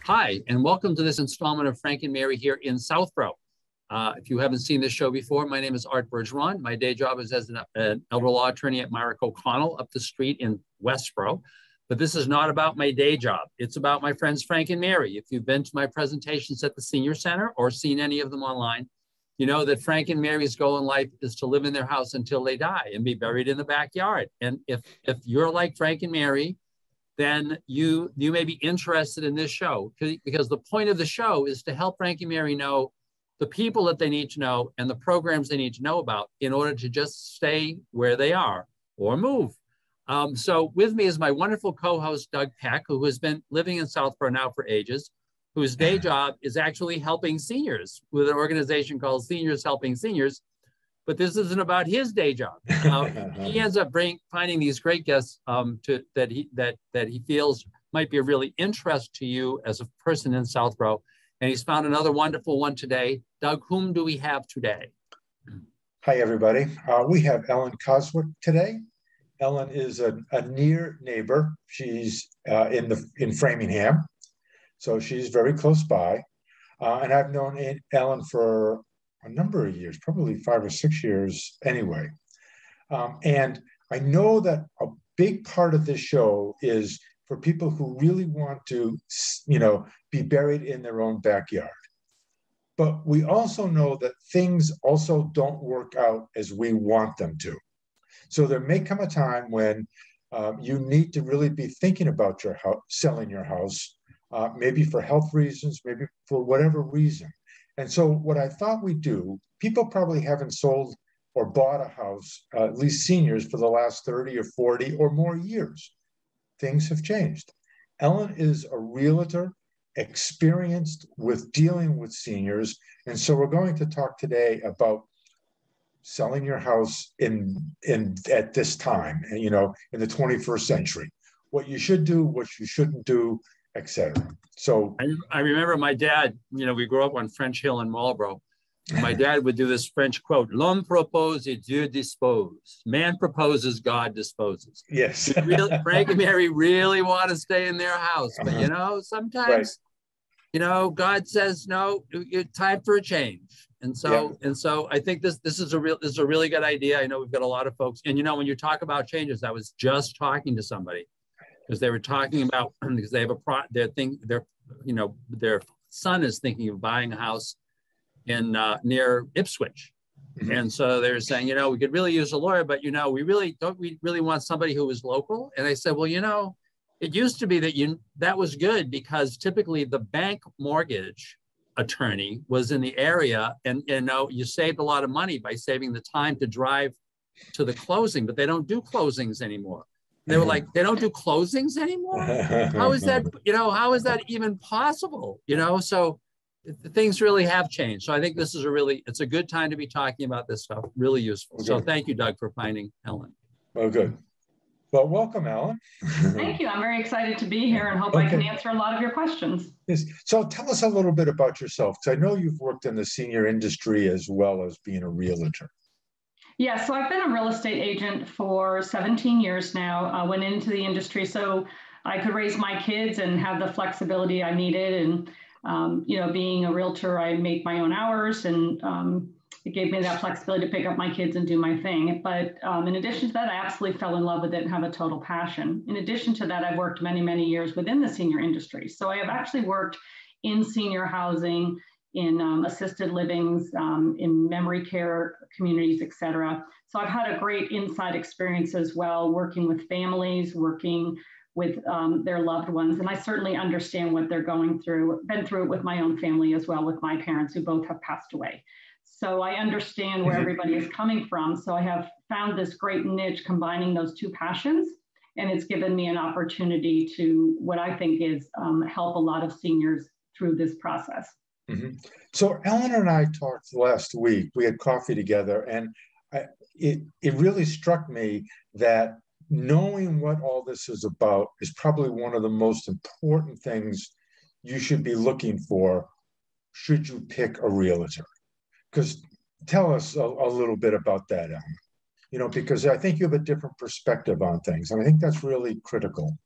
Hi, and welcome to this installment of Frank and Mary here in Southborough. If you haven't seen this show before, my name is Art Bergeron. My day job is as an elder law attorney at Myrick O'Connell up the street in Westborough. But this is not about my day job. It's about my friends Frank and Mary. If you've been to my presentations at the Senior Center or seen any of them online, you know that Frank and Mary's goal in life is to live in their house until they die and be buried in the backyard. And if you're like Frank and Mary, then you may be interested in this show, because the point of the show is to help Frank and Mary know the people that they need to know and the programs they need to know about in order to just stay where they are or move. So with me is my wonderful co-host, Doug Peck, who has been living in Southborough now for ages, whose day job is actually helping seniors with an organization called Seniors Helping Seniors. But this isn't about his day job. He ends up finding these great guests that he feels might be of really interest to you as a person in Southborough. And he's found another wonderful one today. Doug, whom do we have today? Hi, everybody. We have Ellen Koswick today. Ellen is a near neighbor. She's in Framingham, so she's very close by. And I've known Ellen for a number of years, probably 5 or 6 years anyway. And I know that a big part of this show is for people who really want to, be buried in their own backyard. But we also know that things also don't work out as we want them to. So there may come a time when you need to really be thinking about your house, selling your house, maybe for health reasons, maybe for whatever reason. And so what I thought we'd do, people probably haven't sold or bought a house, at least seniors, for the last 30 or 40 or more years. Things have changed. Ellen is a realtor, experienced with dealing with seniors. And so we're going to talk today about selling your house at this time, in the 21st century. What you should do, what you shouldn't do, etc. So I remember my dad, we grew up on French Hill in Marlborough. My dad would do this French quote, "L'homme propose et Dieu dispose." Man proposes, God disposes. Yes. Frank and Mary really want to stay in their house. But, sometimes, right. God says, no, it's time for a change. And so I think this is a really good idea. I know we've got a lot of folks. And, when you talk about changes, I was just talking to somebody, because they were talking about, because they have their son is thinking of buying a house in near Ipswich. Mm-hmm. And so they're saying, we could really use a lawyer, but, we really want somebody who is local. And I said, well, it used to be that was good, because typically the bank mortgage attorney was in the area, and you saved a lot of money by saving the time to drive to the closing, but they don't do closings anymore. They were like, they don't do closings anymore? How is that, how is that even possible? So things really have changed. So I think this is it's a good time to be talking about this stuff. Really useful. Okay. So thank you, Doug, for finding Ellen. Well, good. Well, welcome, Ellen. Thank you. I'm very excited to be here and hope I can answer a lot of your questions. Yes. So tell us a little bit about yourself, because I know you've worked in the senior industry as well as being a realtor. Yeah, so I've been a real estate agent for 17 years now. I went into the industry so I could raise my kids and have the flexibility I needed. And, being a realtor, I make my own hours, and it gave me that flexibility to pick up my kids and do my thing. But in addition to that, I absolutely fell in love with it and have a total passion. In addition to that, I've worked many, many years within the senior industry. So I have actually worked in senior housing, in assisted livings, in memory care communities, et cetera. So I've had a great inside experience as well, working with families, working with their loved ones. And I certainly understand what they're going through, been through it with my own family as well, with my parents who both have passed away. So I understand where everybody is coming from. So I have found this great niche combining those two passions. And it's given me an opportunity to, what I think is, help a lot of seniors through this process. Mm-hmm. So Ellen and I talked last week. We had coffee together, and it really struck me that knowing what all this is about is probably one of the most important things you should be looking for should you pick a realtor. Because tell us a little bit about that, Ellen. Because I think you have a different perspective on things, and I think that's really critical.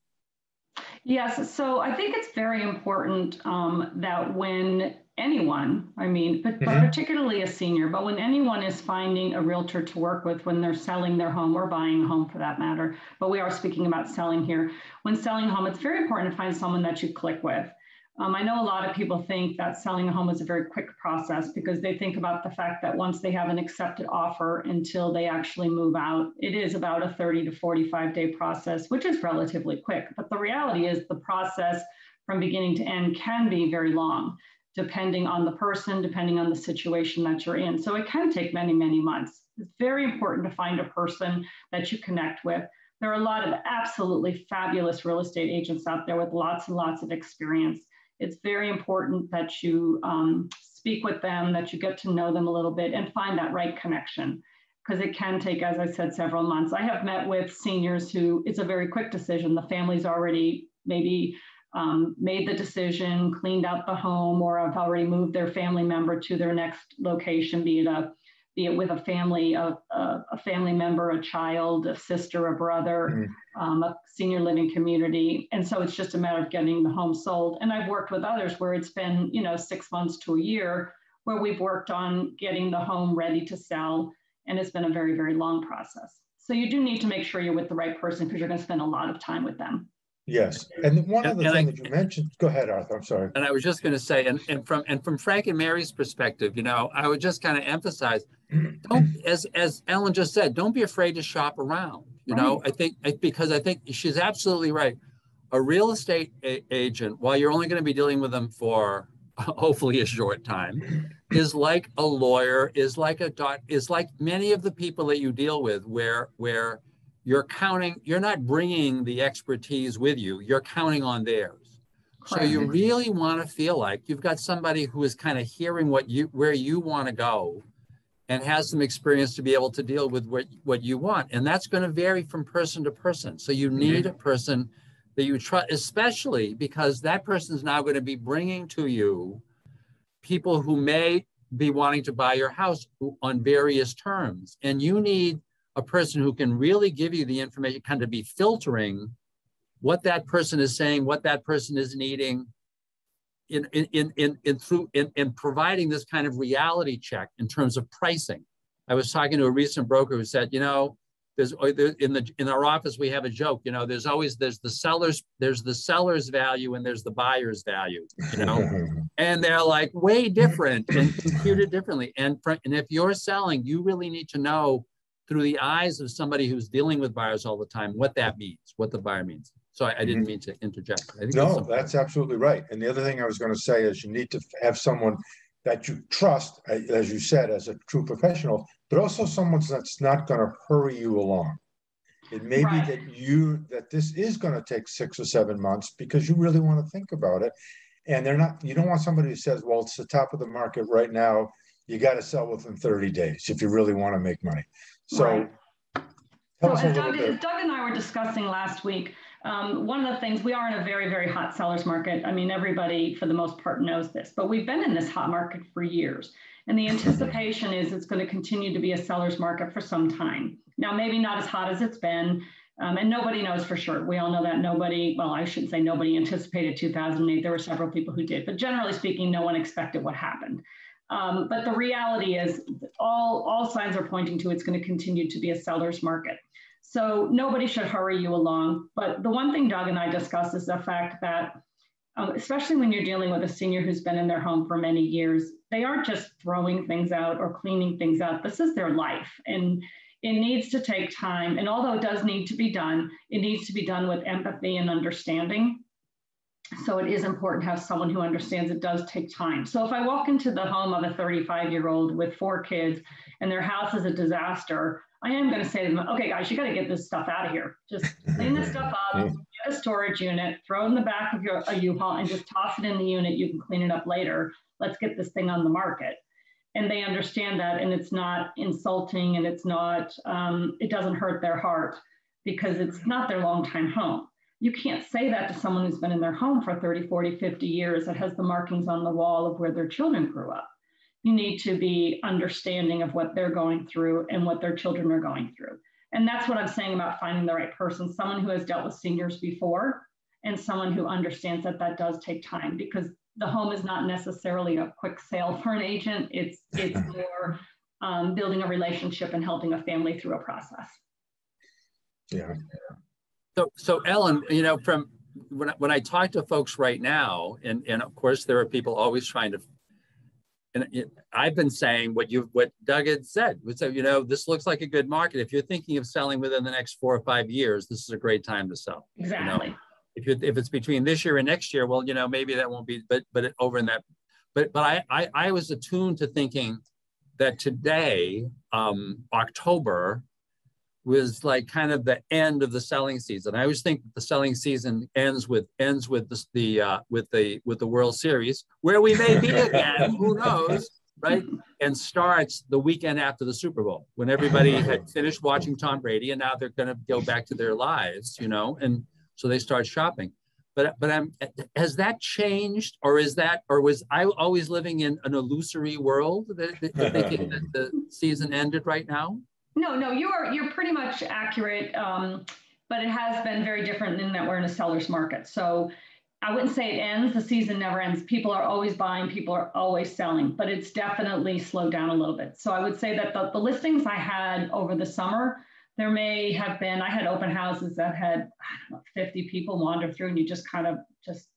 Yes, so I think it's very important that when anyone, I mean, but particularly a senior, but when anyone is finding a realtor to work with when they're selling their home or buying a home for that matter, but we are speaking about selling here. When selling a home, it's very important to find someone that you click with. I know a lot of people think that selling a home is a very quick process because they think about the fact that once they have an accepted offer until they actually move out, it is about a 30 to 45-day process, which is relatively quick. But the reality is the process from beginning to end can be very long, depending on the person, depending on the situation that you're in. So it can take many, many months. It's very important to find a person that you connect with. There are a lot of absolutely fabulous real estate agents out there with lots and lots of experience. It's very important that you speak with them, that you get to know them a little bit and find that right connection, because it can take, as I said, several months. I have met with seniors who it's a very quick decision. The family's already maybe made the decision, cleaned out the home, or have already moved their family member to their next location, be it with a family, a family member, a child, a sister, a brother, a senior living community. And so it's just a matter of getting the home sold. And I've worked with others where it's been, 6 months to a year where we've worked on getting the home ready to sell. And it's been a very, very long process. So you do need to make sure you're with the right person because you're going to spend a lot of time with them. Yes. And one other thing that you mentioned, go ahead, Arthur, I'm sorry. And I was just going to say, and from Frank and Mary's perspective, I would just kind of emphasize, don't, as Ellen just said, don't be afraid to shop around. I think she's absolutely right. A real estate agent, while you're only going to be dealing with them for hopefully a short time, is like a lawyer, is like many of the people that you deal with, where you're not bringing the expertise with you, you're counting on theirs. Correct. So you really want to feel like you've got somebody who is kind of hearing where you want to go and has some experience to be able to deal with what you want. And that's going to vary from person to person. So you need a person that you trust, especially because that person is now going to be bringing to you people who may be wanting to buy your house on various terms. And you need a person who can really give you the information, kind of be filtering what that person is saying, what that person is needing, in providing this kind of reality check in terms of pricing. I was talking to a recent broker who said, in our office we have a joke. There's the seller's value and there's the buyer's value. And they're like way different and computed differently. And if you're selling, you really need to know through the eyes of somebody who's dealing with buyers all the time, what that means, what the buyer means. So I didn't mean to interject. I think no, that's absolutely right. And the other thing I was going to say is you need to have someone that you trust, as you said, as a true professional, but also someone that's not going to hurry you along. It may be that this is going to take 6 or 7 months because you really want to think about it. And you don't want somebody who says, well, it's the top of the market right now. You got to sell within 30 days if you really want to make money. So tell us a little bit. Doug and I were discussing last week, one of the things, we are in a very, very hot seller's market. I mean, everybody for the most part knows this, but we've been in this hot market for years. And the anticipation is it's going to continue to be a seller's market for some time. Now, maybe not as hot as it's been, and nobody knows for sure. We all know that I shouldn't say nobody anticipated 2008. There were several people who did, but generally speaking, no one expected what happened. But the reality is all signs are pointing to it's going to continue to be a seller's market. So nobody should hurry you along. But the one thing Doug and I discussed is the fact that, especially when you're dealing with a senior who's been in their home for many years, they aren't just throwing things out or cleaning things out. This is their life. And it needs to take time. And although it does need to be done, it needs to be done with empathy and understanding. So it is important to have someone who understands it does take time. So if I walk into the home of a 35-year-old with 4 kids and their house is a disaster, I am going to say to them, okay, guys, you got to get this stuff out of here. Just clean this stuff up, get a storage unit, throw it in the back of a U-Haul and just toss it in the unit. You can clean it up later. Let's get this thing on the market. And they understand that, and it's not insulting, and it's not, it doesn't hurt their heart because it's not their longtime home. You can't say that to someone who's been in their home for 30, 40, 50 years that has the markings on the wall of where their children grew up. You need to be understanding of what they're going through and what their children are going through. And that's what I'm saying about finding the right person, someone who has dealt with seniors before and someone who understands that that does take time, because the home is not necessarily a quick sale for an agent. It's more building a relationship and helping a family through a process. Yeah. So Ellen, you know, from when I talk to folks right now, and of course there are people always trying to, and I've been saying what Doug had said. So, you know, this looks like a good market. If you're thinking of selling within the next 4 or 5 years, this is a great time to sell. Exactly. You know? If it's between this year and next year, well, you know, maybe that won't be, but over in that, but I was attuned to thinking that today, October, was like kind of the end of the selling season. I always think the selling season ends with the World Series, where we may be again, who knows, right? And starts the weekend after the Super Bowl, when everybody had finished watching Tom Brady, and now they're going to go back to their lives, you know, and so they start shopping. But has that changed, or was I always living in an illusory world that thinking that the season ended right now? No, you're pretty much accurate, but it has been very different in that we're in a seller's market. So I wouldn't say it ends. The season never ends. People are always buying. People are always selling, but it's definitely slowed down a little bit. So I would say that the listings I had over the summer, there may have been, I had open houses that had, 50 people wander through, and you just kind of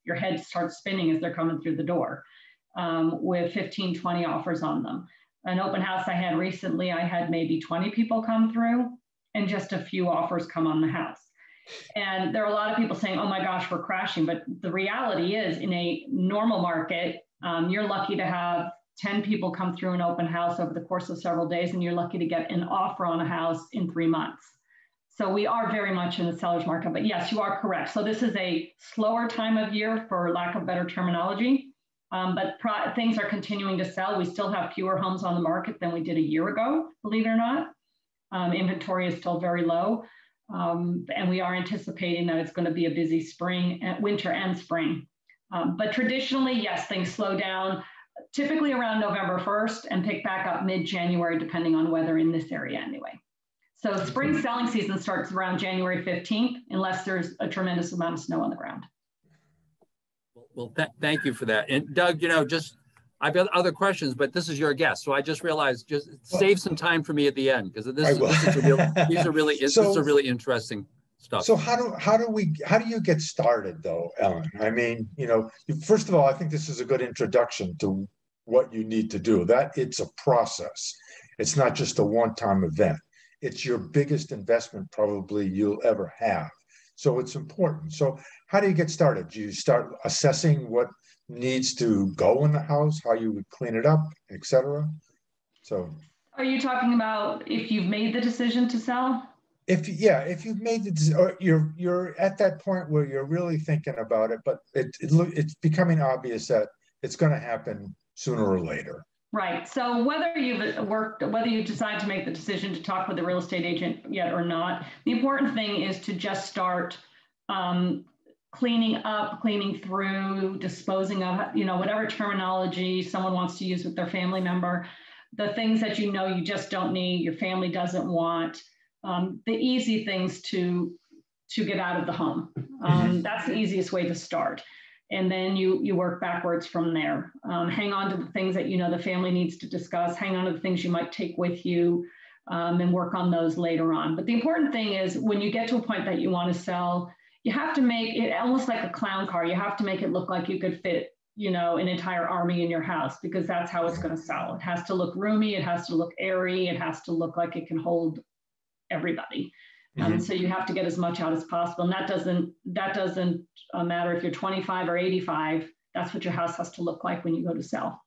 your head starts spinning as they're coming through the door, with 15, 20 offers on them. An open house I had recently, I had maybe 20 people come through and just a few offers come on the house. And there are a lot of people saying, oh my gosh, we're crashing. But the reality is, in a normal market, you're lucky to have 10 people come through an open house over the course of several days, and you're lucky to get an offer on a house in 3 months. So we are very much in the seller's market. But yes, you are correct. So this is a slower time of year, for lack of better terminology. But things are continuing to sell. We still have fewer homes on the market than we did a year ago, believe it or not. Inventory is still very low. And we are anticipating that it's going to be a busy spring, winter and spring. But traditionally, yes, things slow down typically around November 1st and pick back up mid-January, depending on weather in this area anyway. So spring selling season starts around January 15th, unless there's a tremendous amount of snow on the ground. Well, thank you for that. And Doug, you know, I've got other questions, but this is your guest. So I just realized, save some time for me at the end, because this is really interesting stuff. So how do you get started though, Ellen? I mean, you know, first of all, I think this is a good introduction to what you need to do. That it's a process. It's not just a one-time event. It's your biggest investment probably you'll ever have. So it's important. So how do you get started? Do you start assessing what needs to go in the house, how you would clean it up, etc.? So are you talking about if you've made the decision to sell? If you've made the, or you're at that point where you're really thinking about it, but it's becoming obvious that it's going to happen sooner or later. Right. So whether you decide to make the decision to talk with a real estate agent yet or not, the important thing is to just start cleaning up, cleaning through, disposing of, you know, whatever terminology someone wants to use with their family member, the things that you know you just don't need, your family doesn't want, the easy things to get out of the home. That's the easiest way to start. And then you work backwards from there. Hang on to the things that you know the family needs to discuss, hang on to the things you might take with you, and work on those later on. But the important thing is, when you get to a point that you want to sell, you have to make it almost like a clown car. You have to make it look like you could fit, you know, an entire army in your house, because that's how it's going to sell. It has to look roomy, it has to look airy, it has to look like it can hold everybody. So you have to get as much out as possible. And that doesn't matter if you're 25 or 85, that's what your house has to look like when you go to sell.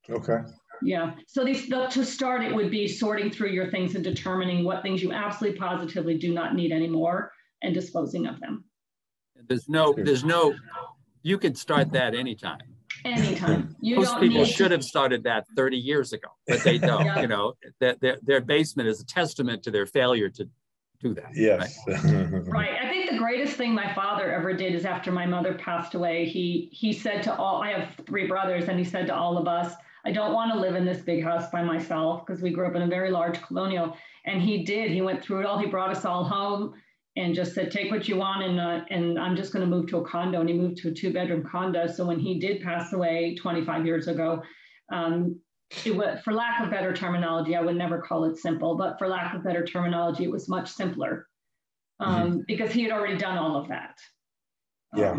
Okay. Yeah. So to start, it would be sorting through your things and determining what things you absolutely positively do not need anymore and disposing of them. There's no, you could start that anytime. Anytime. Most people should have started that 30 years ago, but they don't. Yeah. You know, their basement is a testament to their failure to do that. Yes. Right? Right. I think the greatest thing my father ever did is, after my mother passed away, he said to all, I have 3 brothers, and he said to all of us, I don't want to live in this big house by myself, because we grew up in a very large colonial. And he did. He went through it all. He brought us all home. and just said, take what you want, and I'm just going to move to a condo. And he moved to a 2-bedroom condo. So when he did pass away 25 years ago, it was, for lack of better terminology, I would never call it simple, but for lack of better terminology, it was much simpler because he had already done all of that. Yeah.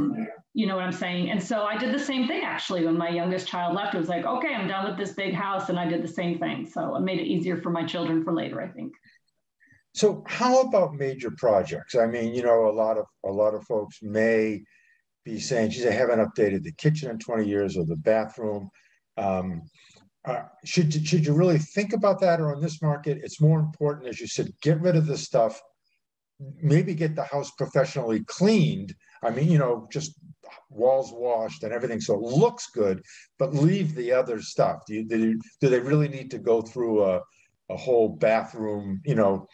You know what I'm saying? And so I did the same thing, actually. When my youngest child left, it was like, okay, I'm done with this big house. And I did the same thing. So it made it easier for my children for later, I think. So how about major projects? I mean, you know, a lot of folks may be saying, geez, I haven't updated the kitchen in 20 years or the bathroom. Should you really think about that? Or in this market, it's more important, as you said, get rid of this stuff, maybe get the house professionally cleaned. I mean, you know, just walls washed and everything so it looks good, but leave the other stuff. Do they really need to go through a whole bathroom, you know,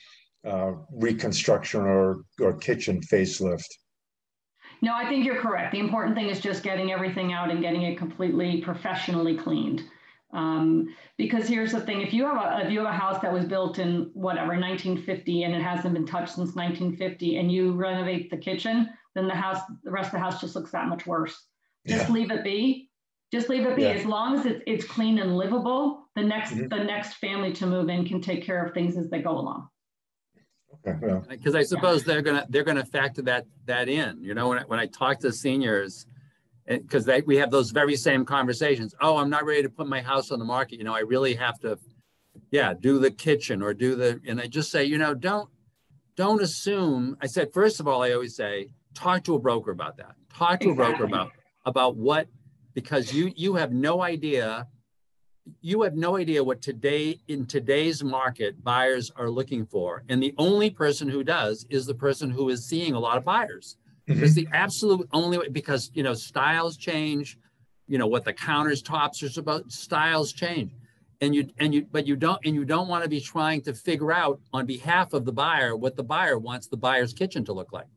reconstruction or kitchen facelift? No, I think you're correct. The important thing is just getting everything out and getting it completely professionally cleaned. Because here's the thing: if you have a house that was built in whatever 1950 and it hasn't been touched since 1950, and you renovate the kitchen, then the rest of the house just looks that much worse. Just leave it be. Just leave it be. As long as it's clean and livable, the next family to move in can take care of things as they go along. Okay. Because I suppose they're gonna factor that in. You know, when I talk to seniors, because we have those very same conversations. Oh, I'm not ready to put my house on the market. You know, I really have to, do the kitchen or and I just say, you know, don't assume. I said, first of all, I always say, talk to a broker about that. Talk to a broker about what, because you have no idea. You have no idea what in today's market buyers are looking for. And the only person who does is the person who is seeing a lot of buyers. It's the absolute only way, because, you know, styles change, you know, what the countertops are about, styles change. And you don't want to be trying to figure out on behalf of the buyer what the buyer wants the buyer's kitchen to look like.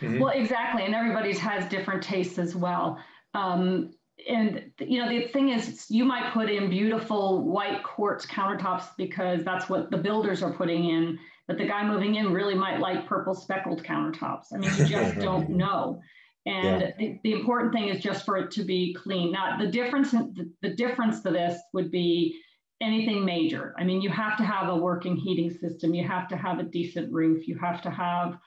Well, exactly. And everybody's has different tastes as well. And, you know, the thing is, you might put in beautiful white quartz countertops because that's what the builders are putting in, but the guy moving in really might like purple speckled countertops. I mean, you just don't know. And the important thing is just for it to be clean. Now, the difference to this would be anything major. I mean, you have to have a working heating system. You have to have a decent roof. You have to have,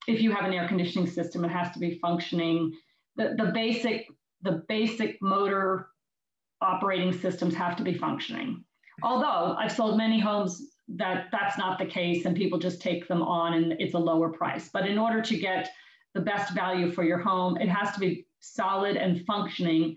if you have an air conditioning system, it has to be functioning. The basic motor operating systems have to be functioning. Although I've sold many homes that's not the case and people just take them on and it's a lower price. But in order to get the best value for your home, it has to be solid and functioning.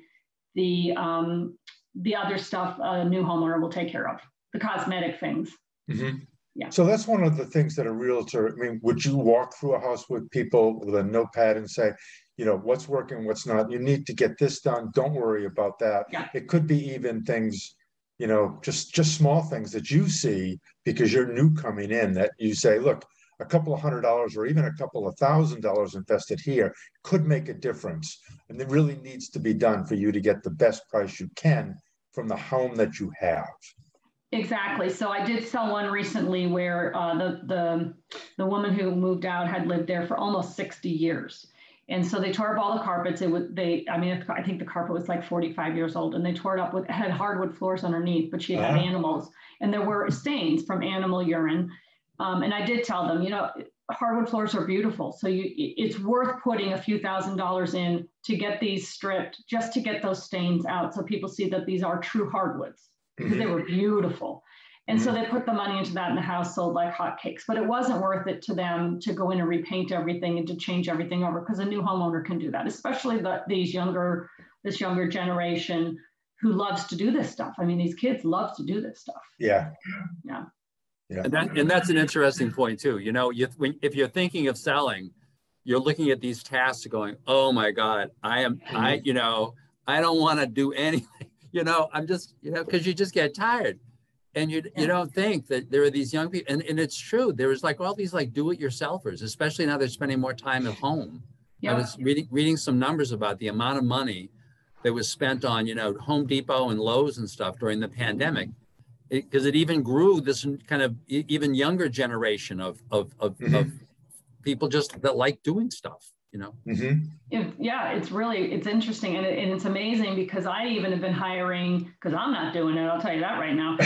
The other stuff a new homeowner will take care of, the cosmetic things. Yeah. So that's one of the things that a realtor, I mean, would you walk through a house with people with a notepad and say, you know, what's working, what's not? You need to get this done. Don't worry about that. Yeah. It could be even things, you know, just small things that you see because you're new coming in, that you say, look, a couple of $100 or even a couple of $1,000 invested here could make a difference. And it really needs to be done for you to get the best price you can from the home that you have. Exactly. So I did sell one recently where the woman who moved out had lived there for almost 60 years. And so they tore up all the carpets. I think the carpet was like 45 years old, and they tore it up it had hardwood floors underneath, but she had animals, and there were stains from animal urine. And I did tell them, you know, hardwood floors are beautiful. So it's worth putting a few $1,000s in to get these stripped, just to get those stains out. So people see that these are true hardwoods, because they were beautiful. And so they put the money into that, and the house sold like hotcakes. But it wasn't worth it to them to go in and repaint everything and to change everything over, because a new homeowner can do that, especially this younger generation who loves to do this stuff. I mean, these kids love to do this stuff. Yeah. And that's an interesting point too. You know, if you're thinking of selling, you're looking at these tasks going, oh my God, I don't want to do anything. You know, I'm just, you know, because you just get tired. And you don't think that there are these young people, and it's true. There was like all these like do-it-yourselfers, especially now they're spending more time at home. I was reading some numbers about the amount of money that was spent on, you know, Home Depot and Lowe's and stuff during the pandemic, because it even grew this kind of even younger generation of people just that like doing stuff, you know? Yeah, it's interesting. And it's amazing because I even have been hiring, because I'm not doing it, I'll tell you that right now.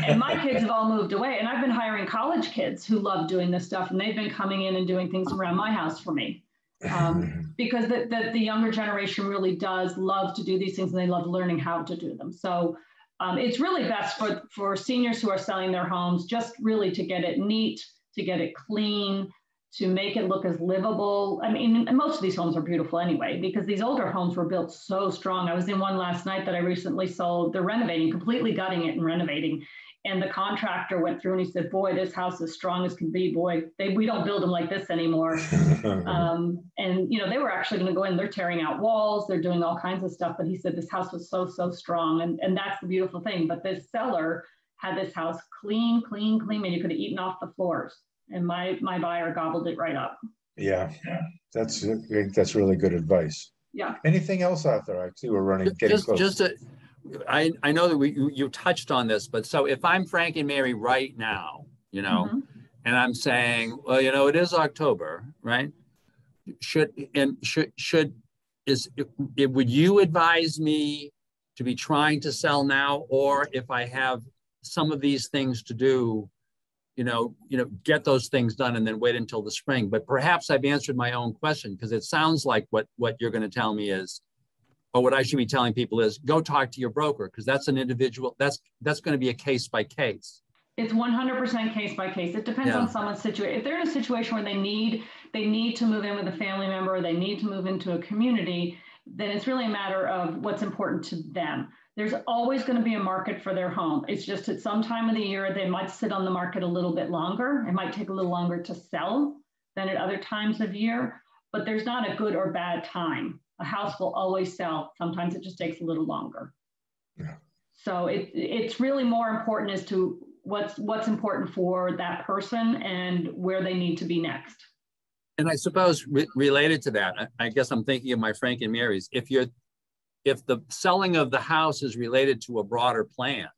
And my kids have all moved away, and I've been hiring college kids who love doing this stuff, and they've been coming in and doing things around my house for me. Because the younger generation really does love to do these things, and they love learning how to do them. So it's really best for seniors who are selling their homes, just really to get it neat, to get it clean, to make it look as livable. I mean, and most of these homes are beautiful anyway, because these older homes were built so strong. I was in one last night that I recently sold. They're renovating, completely gutting it and renovating. And the contractor went through and he said, boy, this house is strong as can be. Boy, we don't build them like this anymore. And, you know, they were actually going to go in, they're tearing out walls, they're doing all kinds of stuff. But he said this house was so strong. And that's the beautiful thing. But this seller had this house clean, and you could have eaten off the floors. And my buyer gobbled it right up. Yeah, that's really good advice. Yeah. Anything else out there? I see we're getting close. I know that you touched on this, but so if I'm Frank and Mary right now, you know, and I'm saying, well, you know, it is October, right? Would you advise me to be trying to sell now, or if I have some of these things to do, you know, get those things done and then wait until the spring? But perhaps I've answered my own question, because it sounds like what you're going to tell me is, or what I should be telling people is, go talk to your broker, because that's an individual, that's going to be a case by case. It's 100% case by case. It depends on someone's situation. If they're in a situation where they need to move in with a family member, or they need to move into a community, then it's really a matter of what's important to them. There's always going to be a market for their home. It's just at some time of the year, they might sit on the market a little bit longer. It might take a little longer to sell than at other times of year, but there's not a good or bad time. A house will always sell. Sometimes it just takes a little longer. Yeah. So it's really more important as to what's important for that person and where they need to be next. And I suppose related to that, I guess I'm thinking of my Frank and Mary's. If the selling of the house is related to a broader plan,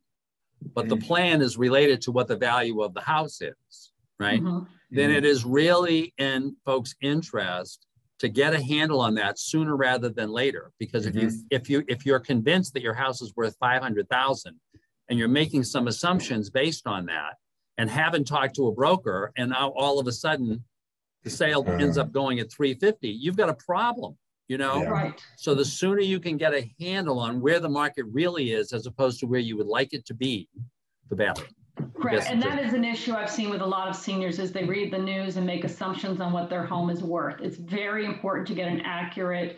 but the plan is related to what the value of the house is, right? Then it is really in folks' interest to get a handle on that sooner rather than later. Because if you're convinced that your house is worth $500,000 and you're making some assumptions based on that and haven't talked to a broker, and now all of a sudden the sale ends up going at $350,000, you've got a problem. You know, right. So the sooner you can get a handle on where the market really is, as opposed to where you would like it to be, the better. Correct. And that is an issue I've seen with a lot of seniors, is they read the news and make assumptions on what their home is worth. It's very important to get an accurate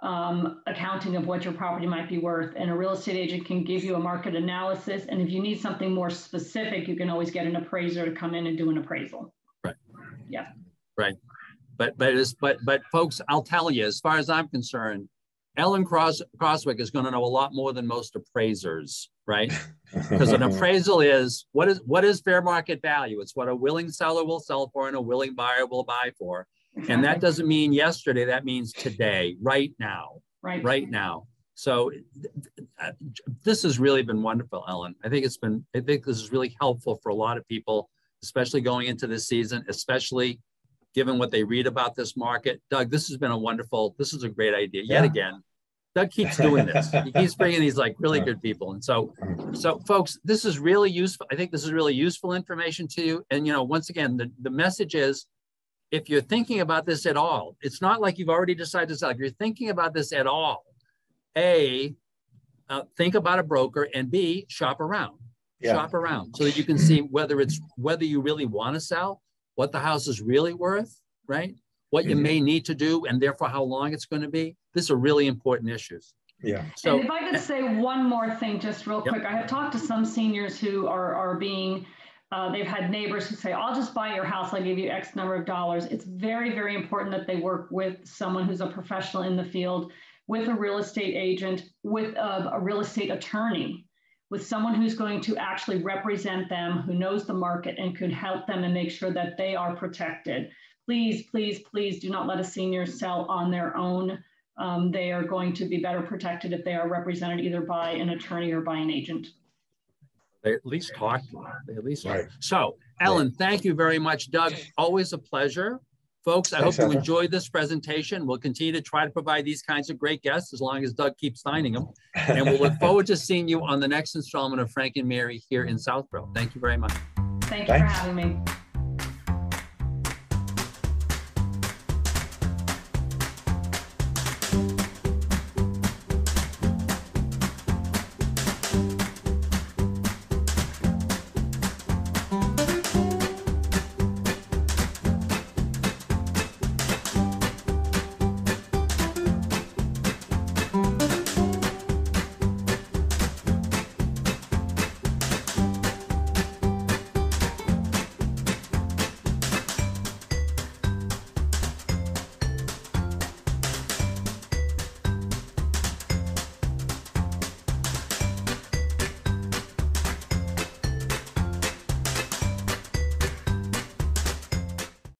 accounting of what your property might be worth. And a real estate agent can give you a market analysis. And if you need something more specific, you can always get an appraiser to come in and do an appraisal. Right. Yeah. Right. But folks, I'll tell you, as far as I'm concerned, Ellen Koswick is going to know a lot more than most appraisers, right? Because an appraisal is what is fair market value? It's what a willing seller will sell for and a willing buyer will buy for. Exactly. And that doesn't mean yesterday, that means today, right now. Right now. So this has really been wonderful, Ellen. I think this is really helpful for a lot of people, especially going into this season, especially given what they read about this market. Doug, this is a great idea. Yet again, Doug keeps doing this. He keeps bringing these like really good people. And so folks, this is really useful. I think this is really useful information to you. And, you know, once again, the message is, if you're thinking about this at all, it's not like you've already decided to sell. If you're thinking about this at all, A, think about a broker, and B, shop around. Shop around so that you can see whether you really want to sell, what the house is really worth, right? What you may need to do, and therefore how long it's going to be. These are really important issues. Yeah. So, and if I could say one more thing, just real quick, I have talked to some seniors who are being, they've had neighbors who say, I'll just buy your house, I'll give you X number of dollars. It's very, very important that they work with someone who's a professional in the field, with a real estate agent, with a real estate attorney, with someone who's going to actually represent them, who knows the market and could help them and make sure that they are protected. Please, please, please do not let a senior sell on their own. They are going to be better protected if they are represented either by an attorney or by an agent. They at least talk to them. They at least talk. So, Ellen, thank you very much. Doug, always a pleasure. Folks, I Thanks, hope you Heather. enjoyed this presentation. We'll continue to try to provide these kinds of great guests as long as Doug keeps signing them. And we'll look forward to seeing you on the next installment of Frank and Mary here in Southborough. Thank you very much. Thank you for having me.